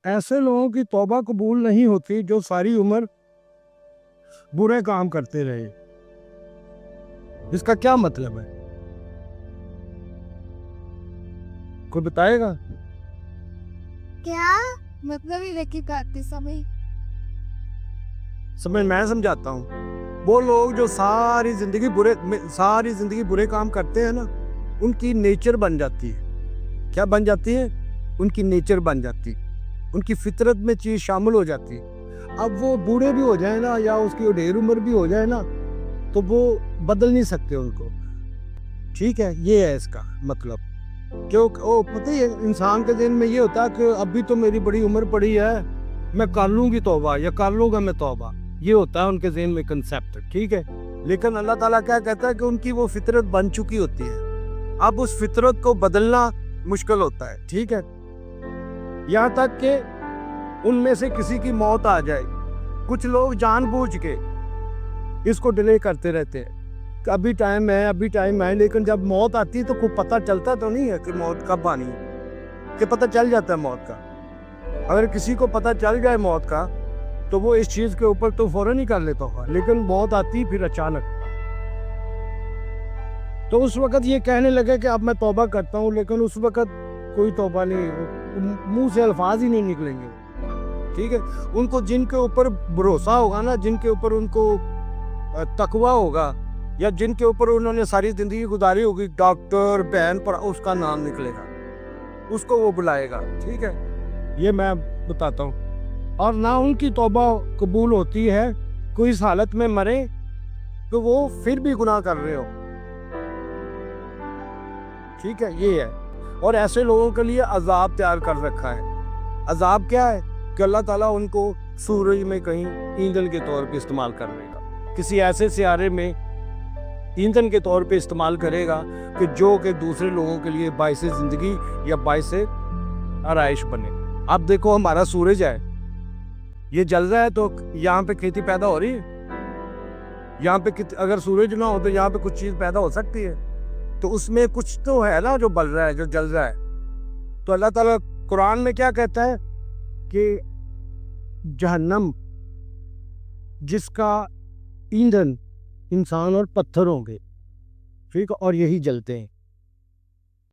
ऐसे लोगों की तौबा कबूल नहीं होती जो सारी उम्र बुरे काम करते रहे। इसका क्या मतलब है? कोई बताएगा? क्या मतलब ही रखी करते समय? समझ मैं समझाता हूँ। वो लोग जो सारी जिंदगी बुरे काम करते हैं ना, उनकी नेचर बन जाती है। क्या बन जाती है? उनकी नेचर बन जाती है, उनकी फितरत में चीज शामिल हो जाती है। अब वो बूढ़े भी हो जाए ना, या उसकी ढेर उम्र भी हो जाए ना, तो वो बदल नहीं सकते उनको। ठीक है, ये है इसका मतलब। क्यों? ओ पता ही है, इंसान के दिन में ये होता है कि अभी तो मेरी बड़ी उम्र पड़ी है, मैं कर लूंगी तौबा या कर लूंगा मैं तौबा। ये होता है उनके ज़हन में कंसेप्ट। ठीक है, लेकिन अल्लाह ताला क्या कहता है कि उनकी वो फितरत बन चुकी होती है। अब उस फितरत को बदलना मुश्किल होता है। ठीक है, यहाँ तक कि उनमें से किसी की मौत आ जाए, कुछ लोग जानबूझ के इसको डिले करते रहते हैं कि अभी टाइम है, अभी टाइम है, लेकिन जब मौत आती है तो कुछ पता चलता तो नहीं है कि मौत कब आनी है, कि पता चल जाता है मौत का। अगर किसी को पता चल जाए मौत का, तो वो इस चीज के ऊपर तो फौरन ही कर लेता होगा, लेकिन मौत आती फिर अचानक। तो उस वक्त ये कहने लगे कि अब मैं तौबा करता हूँ, लेकिन उस वक्त कोई तौबा नहीं, मुंह से अल्फाज ही नहीं निकलेंगे। ठीक है, उनको जिनके ऊपर भरोसा होगा ना, जिनके ऊपर उनको तकवा होगा, या जिनके ऊपर उन्होंने सारी जिंदगी गुजारी होगी, डॉक्टर, बहन, पर उसका नाम निकलेगा, उसको वो बुलाएगा। ठीक है, ये मैं बताता हूँ। और ना उनकी तौबा कबूल होती है कोई इस हालत में मरे तो वो फिर भी गुनाह कर रहे हो। ठीक है, ये है। और ऐसे लोगों के लिए अजाब तैयार कर रखा है। अजाब क्या है? कि अल्लाह ताला उनको सूरज में कहीं ईंधन के तौर पे इस्तेमाल कर लेगा, किसी ऐसे सियारे में ईंधन के तौर पे इस्तेमाल करेगा कि जो कि दूसरे लोगों के लिए बाइसे जिंदगी या बाइसे आराइश बने। अब देखो, हमारा सूरज है, ये जल रहा है तो यहाँ पे खेती पैदा हो रही है। यहाँ पे अगर सूरज ना हो तो यहाँ पे कुछ चीज पैदा हो सकती है, तो उसमें कुछ तो है ना जो बल रहा है, जो जल रहा है। तो अल्लाह ताला कुरान में क्या कहता है कि जहन्नम, जिसका ईंधन इंसान और पत्थर होंगे, ठीक, और यही जलते हैं।